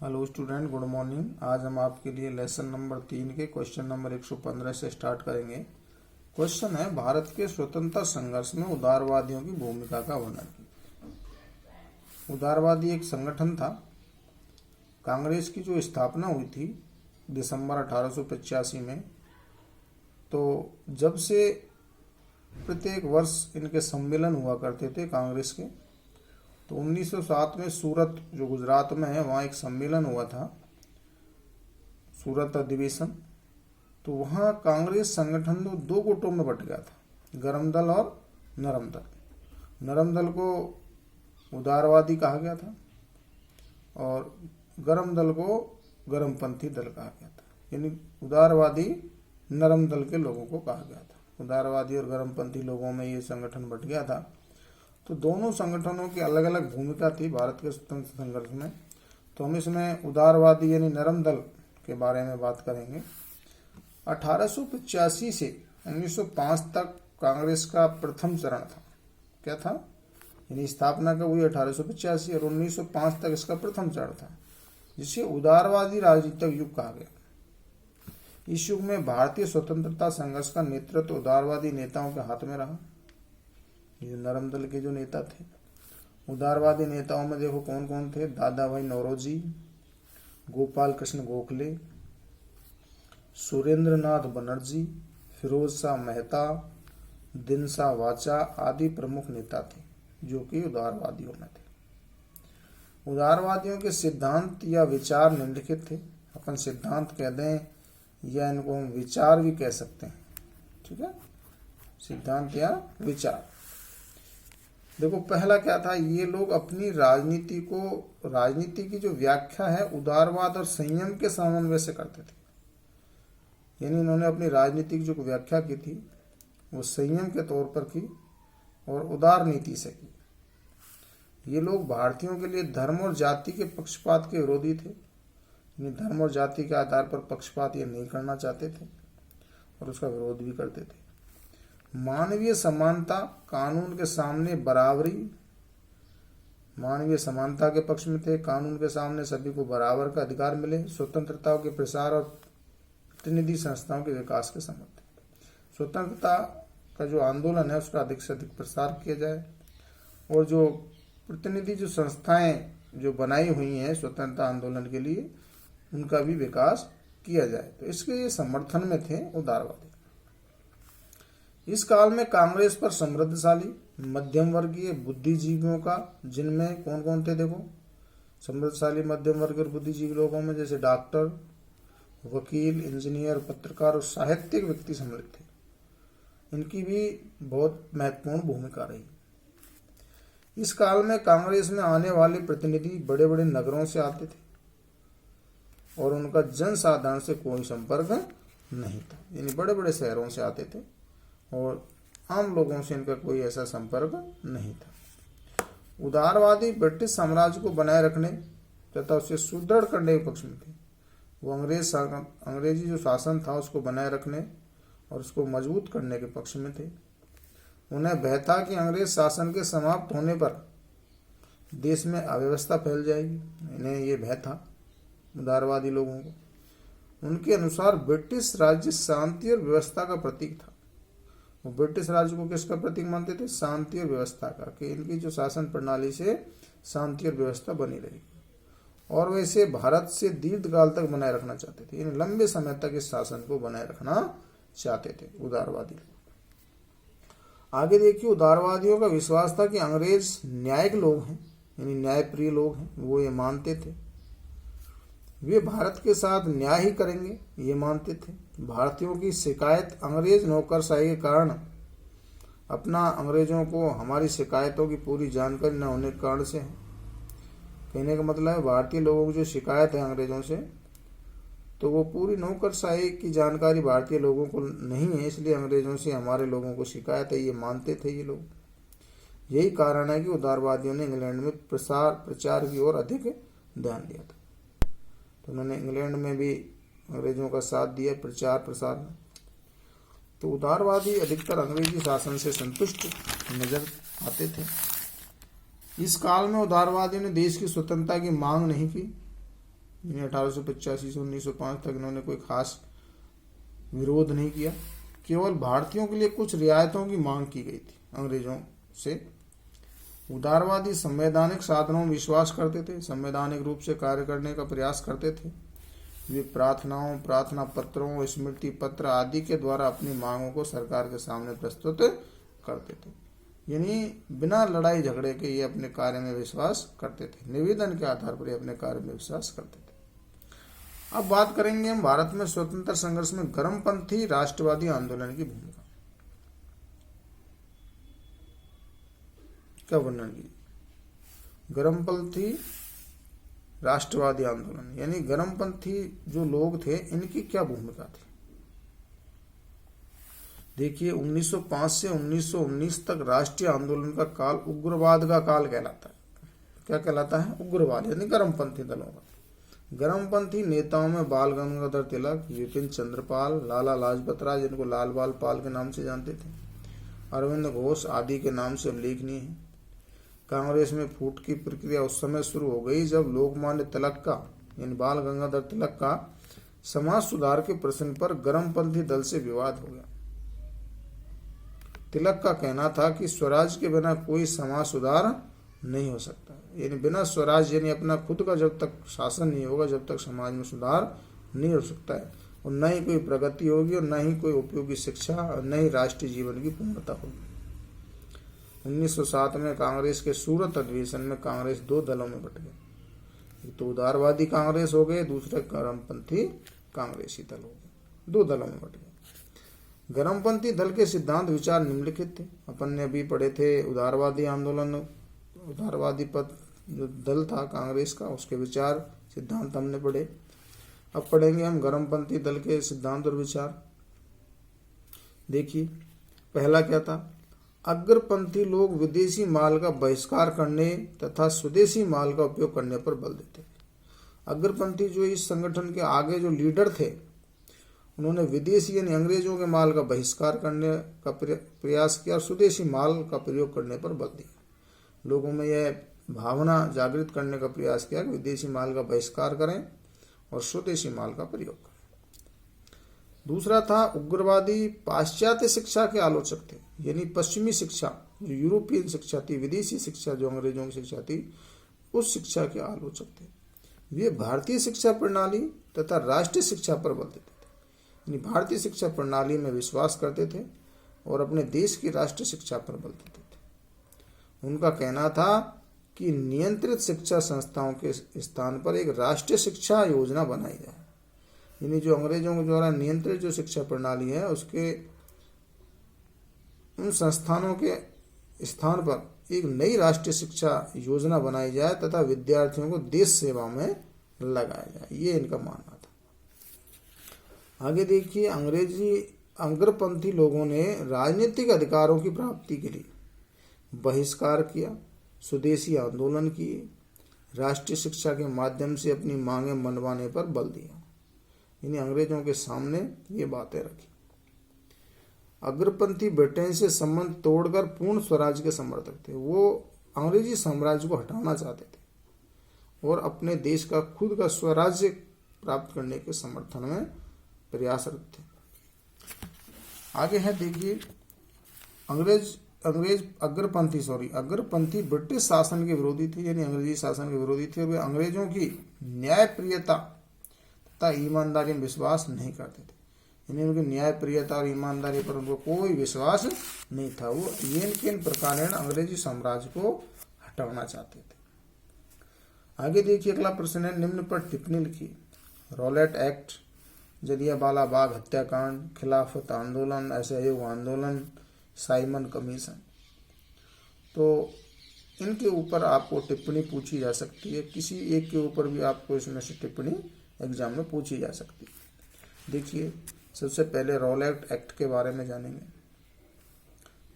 Hello student, good morning. आज हम आपके लिए लेसन नंबर 3 के क्वेश्चन नंबर 115 से स्टार्ट करेंगे। क्वेश्चन है, भारत के स्वतंत्रता संघर्ष में उदारवादियों की भूमिका का वर्णन कीजिए। उदारवादी एक संगठन था। कांग्रेस की जो स्थापना हुई थी दिसंबर 1885 में, तो जब से प्रत्येक वर्ष इनके सम्मेलन हुआ करते थे कांग्रेस के, तो 1907 में सूरत जो गुजरात में है वहाँ एक सम्मेलन हुआ था, सूरत अधिवेशन। तो वहाँ कांग्रेस संगठन दो गुटों में बट गया था, गरम दल और नरम दल। नरम दल को उदारवादी कहा गया था और गरम दल को गरमपंथी दल कहा गया था। यानी उदारवादी नरम दल के लोगों को कहा गया था। उदारवादी और गरमपंथी लोगों में ये संगठन बट गया था। तो दोनों संगठनों की अलग अलग भूमिका थी भारत के स्वतंत्रता संघर्ष में। तो हम इसमें उदारवादी यानी नरम दल के बारे में बात करेंगे। 1885 से 1905 तक कांग्रेस का प्रथम चरण था। क्या था? यानी स्थापना कब हुई? 1885 और 1905 तक इसका प्रथम चरण था, जिसे उदारवादी राजनीतिक युग कहा गया। इस युग में भारतीय स्वतंत्रता संघर्ष का नेतृत्व उदारवादी नेताओं के हाथ में रहा। ये नरम दल के जो नेता थे, उदारवादी नेताओं में देखो कौन कौन थे। दादा भाई नौरोजी, गोपाल कृष्ण गोखले, सुरेंद्र नाथ बनर्जी, फिरोज शाह मेहता, दिनसा वाचा आदि प्रमुख नेता थे जो कि उदारवादियों में थे। उदारवादियों के सिद्धांत या विचार निम्नलिखित थे। अपन सिद्धांत कह दें या इनको हम विचार भी कह सकते हैं, ठीक है, सिद्धांत या विचार। देखो पहला क्या था, ये लोग अपनी राजनीति की जो व्याख्या है उदारवाद और संयम के समन्वय से करते थे। यानी इन्होंने अपनी राजनीतिक जो व्याख्या की थी वो संयम के तौर पर की और उदार नीति से की। ये लोग भारतीयों के लिए धर्म और जाति के पक्षपात के विरोधी थे। यानी धर्म और जाति के आधार पर पक्षपात ये नहीं करना चाहते थे और उसका विरोध भी करते थे। मानवीय समानता, कानून के सामने बराबरी, मानवीय समानता के पक्ष में थे। कानून के सामने सभी को बराबर का अधिकार मिले। स्वतंत्रता के प्रसार और प्रतिनिधि संस्थाओं के विकास के समर्थ। स्वतंत्रता का जो आंदोलन है उसका अधिक से अधिक प्रसार किया जाए और जो प्रतिनिधि जो संस्थाएं जो बनाई हुई हैं स्वतंत्रता आंदोलन के लिए, उनका भी विकास किया जाए। तो इसके ये समर्थन में थे उदारवादी। इस काल में कांग्रेस पर समृद्धशाली मध्यम वर्गीय बुद्धिजीवियों का, जिनमें कौन कौन थे देखो, समृद्धशाली मध्यम वर्ग और बुद्धिजीवी लोगों में जैसे डॉक्टर, वकील, इंजीनियर, पत्रकार और साहित्यिक व्यक्ति सम्मिलित थे। इनकी भी बहुत महत्वपूर्ण भूमिका रही। इस काल में कांग्रेस में आने वाले प्रतिनिधि बड़े बड़े नगरों से आते थे और उनका जनसाधारण से कोई संपर्क नहीं था। यानी बड़े बड़े शहरों से आते थे और आम लोगों से इनका कोई ऐसा संपर्क नहीं था। उदारवादी ब्रिटिश साम्राज्य को बनाए रखने तथा उसे सुदृढ़ करने के पक्ष में थे। वो अंग्रेजी जो शासन था उसको बनाए रखने और उसको मजबूत करने के पक्ष में थे। उन्हें भय था कि अंग्रेज शासन के समाप्त होने पर देश में अव्यवस्था फैल जाएगी। इन्हें ये भय था उदारवादी लोगों को। उनके अनुसार ब्रिटिश राज्य शांति और व्यवस्था का प्रतीक था। वो ब्रिटिश राज्य को किसका प्रतीक मानते थे? शांति और व्यवस्था का, कि इनकी जो शासन प्रणाली से शांति और व्यवस्था बनी रहेगी और वे इसे भारत से दीर्घकाल तक बनाए रखना चाहते थे। यानी लंबे समय तक इस शासन को बनाए रखना चाहते थे उदारवादी। आगे देखिए, उदारवादियों का विश्वास था कि अंग्रेज न्यायिक लोग हैं, यानी न्यायप्रिय लोग हैं, वो ये मानते थे। वे भारत के साथ न्याय ही करेंगे, ये मानते थे। भारतीयों की शिकायत अंग्रेज नौकरशाही के कारण अंग्रेजों को हमारी शिकायतों की पूरी जानकारी न होने के कारण से है। कहने का मतलब है भारतीय लोगों की जो शिकायत है अंग्रेजों से, तो वो पूरी नौकरशाही की जानकारी भारतीय लोगों को नहीं है, इसलिए अंग्रेजों से हमारे लोगों को शिकायत है, ये मानते थे ये लोग। यही कारण है कि उदारवादियों ने इंग्लैंड में प्रचार की ओर अधिक ध्यान दिया था। तो उन्होंने इंग्लैंड में भी अंग्रेजों का साथ दिया प्रचार प्रसार में। तो उदारवादी अधिकतर अंग्रेजी शासन से संतुष्ट नजर आते थे। इस काल में उदारवादियों ने देश की स्वतंत्रता की मांग नहीं की, यानी 1885 से 1905 तक इन्होंने कोई खास विरोध नहीं किया। केवल भारतीयों के लिए कुछ रियायतों की मांग की गई थी अंग्रेजों से। उदारवादी संवैधानिक साधनों में विश्वास करते थे, संवैधानिक रूप से कार्य करने का प्रयास करते थे। वे प्रार्थनाओं, प्रार्थना पत्रों, स्मृति पत्र आदि के द्वारा अपनी मांगों को सरकार के सामने प्रस्तुत करते थे। यानी बिना लड़ाई झगड़े के ये अपने कार्य में विश्वास करते थे, निवेदन के आधार पर ये अपने कार्य में विश्वास करते थे। अब बात करेंगे हम भारत में स्वतंत्र संघर्ष में गर्मपंथी राष्ट्रवादी आंदोलन की भूमिका का वर्णन कीजिए। गर्मपंथी राष्ट्रवादी आंदोलन यानी गर्मपंथी जो लोग थे, इनकी क्या भूमिका थी। देखिए, 1905 से 1919 तक राष्ट्रीय आंदोलन का काल उग्रवाद का काल कहलाता है। क्या कहलाता है? उग्रवाद यानी गर्मपंथी दलों का। गर्मपंथी नेताओं में बाल गंगाधर तिलक, विपिन चंद्रपाल, लाला लाजपत राय, जिनको लाल बाल पाल के नाम से जानते थे, अरविंद घोष आदि के नाम से उल्लेखनीय है। कांग्रेस में फूट की प्रक्रिया उस समय शुरू हो गई जब लोकमान्य तिलक का यानी बाल गंगाधर तिलक का समाज सुधार के प्रश्न पर गर्मपंथी दल से विवाद हो गया। तिलक का कहना था कि स्वराज के बिना कोई समाज सुधार नहीं हो सकता, यानी बिना स्वराज यानी अपना खुद का जब तक शासन नहीं होगा, जब तक समाज में सुधार नहीं हो सकता है, और न ही कोई प्रगति होगी, और न ही कोई उपयोगी शिक्षा, और न ही राष्ट्रीय जीवन की पूर्णता होगी। 1907 में कांग्रेस के सूरत अधिवेशन में कांग्रेस दो दलों में बट गई। एक तो उदारवादी कांग्रेस हो गए, दूसरे गर्मपंथी कांग्रेसी दल हो गए, दो दलों में बट गए। गर्मपंथी दल के सिद्धांत विचार निम्नलिखित थे। अपन ने अभी पढ़े थे उदारवादी आंदोलन, उदारवादी पद जो दल था कांग्रेस का, उसके विचार सिद्धांत हमने पढ़े। अब पढ़ेंगे हम गर्मपंथी दल के सिद्धांत और विचार। देखिए, पहला क्या था? अग्रपंथी लोग विदेशी माल का बहिष्कार करने तथा स्वदेशी माल का उपयोग करने पर बल देते। अग्रपंथी जो इस संगठन के आगे जो लीडर थे, उन्होंने विदेशी यानी अंग्रेजों के माल का बहिष्कार करने का प्रयास किया और स्वदेशी माल का प्रयोग करने पर बल दिया। लोगों में यह भावना जागृत करने का प्रयास किया कि विदेशी माल का बहिष्कार करें और स्वदेशी माल का प्रयोग करें। दूसरा था उग्रवादी पाश्चात्य शिक्षा के आलोचक थे, यानी पश्चिमी शिक्षा जो यूरोपियन शिक्षा थी, विदेशी शिक्षा जो अंग्रेजों की शिक्षा थी, उस शिक्षा के आलोचक थे। वे भारतीय शिक्षा प्रणाली तथा राष्ट्रीय शिक्षा पर बल देते थे, यानी भारतीय शिक्षा प्रणाली में विश्वास करते थे और अपने देश की राष्ट्रीय शिक्षा पर बल देते थे। उनका कहना था कि नियंत्रित शिक्षा संस्थाओं के स्थान पर एक राष्ट्रीय शिक्षा योजना बनाई जाए, यानी जो अंग्रेजों के द्वारा नियंत्रित जो शिक्षा प्रणाली है, उसके उन संस्थानों के स्थान पर एक नई राष्ट्रीय शिक्षा योजना बनाई जाए तथा विद्यार्थियों को देश सेवा में लगाया जाए, ये इनका मानना था। आगे देखिए, अंग्रेजी अग्रपंथी लोगों ने राजनीतिक अधिकारों की प्राप्ति के लिए बहिष्कार किया, स्वदेशी आंदोलन किए, राष्ट्रीय शिक्षा के माध्यम से अपनी मांगें मनवाने पर बल दिया, यानी अंग्रेजों के सामने ये बातें रखी। अग्रपंथी ब्रिटेन से संबंध तोड़कर पूर्ण स्वराज के समर्थक थे। वो अंग्रेजी साम्राज्य को हटाना चाहते थे और अपने देश का खुद का स्वराज्य प्राप्त करने के समर्थन में प्रयासरत थे। आगे है देखिए, अग्रपंथी ब्रिटिश शासन के विरोधी थे, यानी अंग्रेजी शासन के विरोधी थे। वे अंग्रेजों की न्यायप्रियता तथा ईमानदारी में विश्वास नहीं करते थे, यानी उनकी न्यायप्रियता और ईमानदारी पर उनको कोई विश्वास नहीं था। वो इन किन प्रकार अंग्रेजी साम्राज्य को हटाना चाहते थे। आगे देखिए, अगला प्रश्न है, निम्न पर टिप्पणी लिखिए। रॉलेट एक्ट, जलियांवाला बाग हत्याकांड, खिलाफत आंदोलन, असहयोग आंदोलन, साइमन कमीशन। तो इनके ऊपर आपको टिप्पणी पूछी जा सकती है, किसी एक के ऊपर भी आपको इसमें से टिप्पणी एग्जाम में पूछी जा सकती है। देखिए, सबसे पहले रॉलेट एक्ट के बारे में जानेंगे।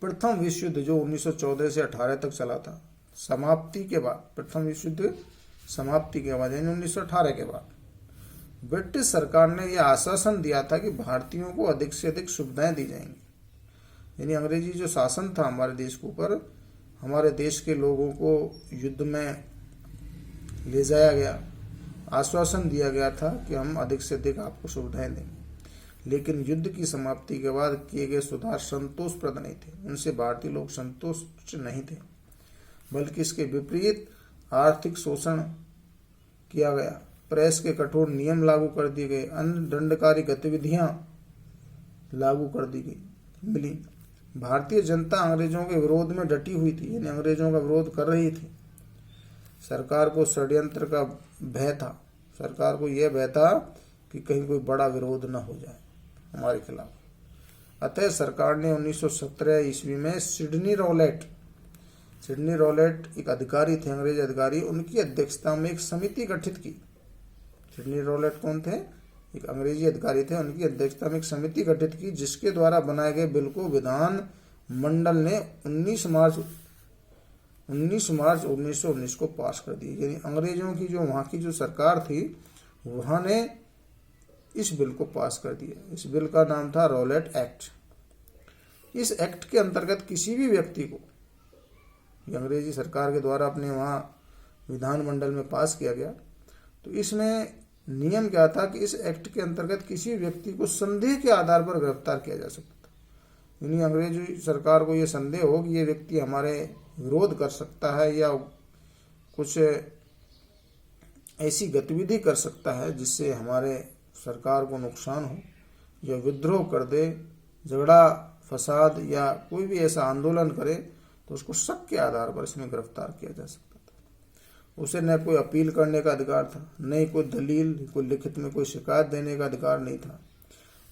प्रथम विश्व युद्ध जो 1914 से 18 तक चला था, समाप्ति के बाद, प्रथम विश्व युद्ध समाप्ति के बाद यानी 1918 के बाद ब्रिटिश सरकार ने यह आश्वासन दिया था कि भारतीयों को अधिक से अधिक सुविधाएं दी जाएंगी। यानी अंग्रेजी जो शासन था हमारे देश के ऊपर, हमारे देश के लोगों को युद्ध में ले जाया गया आश्वासन दिया गया था कि हम अधिक से अधिक आपको सुविधाएं देंगे, लेकिन युद्ध की समाप्ति के बाद किए गए सुधार संतोषप्रद नहीं थे। उनसे भारतीय लोग संतुष्ट नहीं थे, बल्कि इसके विपरीत आर्थिक शोषण किया गया, प्रेस के कठोर नियम लागू कर दिए गए, अन्य दंडकारी गतिविधियां लागू कर दी गई मिली। भारतीय जनता अंग्रेजों के विरोध में डटी हुई थी, यानी अंग्रेजों का विरोध कर रही थी। सरकार को षड्यंत्र का भय था, सरकार को यह भय था कि कहीं कोई बड़ा विरोध न हो जाए हमारे खिलाफ। अतः सरकार ने 1917 ईस्वी में सिडनी रॉलेट एक अधिकारी थे, अंग्रेज अधिकारी, उनकी अध्यक्षता में एक समिति गठित की। सिडनी रॉलेट कौन थे? एक अंग्रेजी अधिकारी थे। उनकी अध्यक्षता में एक समिति गठित की, जिसके द्वारा बनाए गए बिल को विधान मंडल ने 19 मार्च 1919 को पास कर दिया। यानी अंग्रेजों की जो वहां की जो सरकार थी, वहां ने इस बिल को पास कर दिया। इस बिल का नाम था रॉलेट एक्ट। इस एक्ट के अंतर्गत किसी भी व्यक्ति को, अंग्रेजी सरकार के द्वारा अपने वहां विधानमंडल में पास किया गया, तो इसमें नियम क्या था कि इस एक्ट के अंतर्गत किसी व्यक्ति को संदेह के आधार पर गिरफ्तार किया जा सकता था। यानी अंग्रेजी सरकार को यह संदेह हो कि ये व्यक्ति हमारे विरोध कर सकता है या कुछ ऐसी गतिविधि कर सकता है जिससे हमारे सरकार को नुकसान हो, या विद्रोह कर दे, झगड़ा फसाद या कोई भी ऐसा आंदोलन करे, तो उसको शक के आधार पर इसमें गिरफ्तार किया जा सकता था। उसे न कोई अपील करने का अधिकार था, न ही कोई दलील, कोई लिखित में कोई शिकायत देने का अधिकार नहीं था,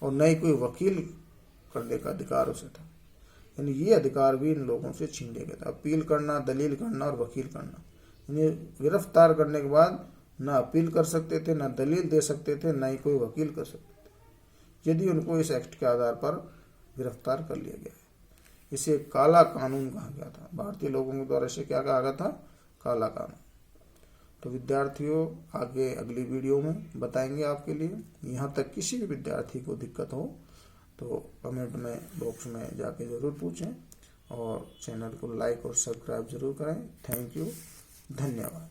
और न ही कोई वकील करने का अधिकार उसे था। यानी ये अधिकार भी इन लोगों से छीन लिया गया था, अपील करना, दलील करना और वकील करना। यानी गिरफ्तार करने के बाद न अपील कर सकते थे, न दलील दे सकते थे, न ही कोई वकील कर सकते थे, यदि उनको इस एक्ट के आधार पर गिरफ्तार कर लिया गया है। इसे काला कानून कहा गया था। भारतीय लोगों के द्वारा इसे क्या कहा गया था? काला कानून। तो विद्यार्थियों, आगे अगली वीडियो में बताएंगे आपके लिए। यहाँ तक किसी भी विद्यार्थी को दिक्कत हो तो कमेंट में बॉक्स में जाके ज़रूर पूछें, और चैनल को लाइक और सब्सक्राइब जरूर करें। थैंक यू, धन्यवाद।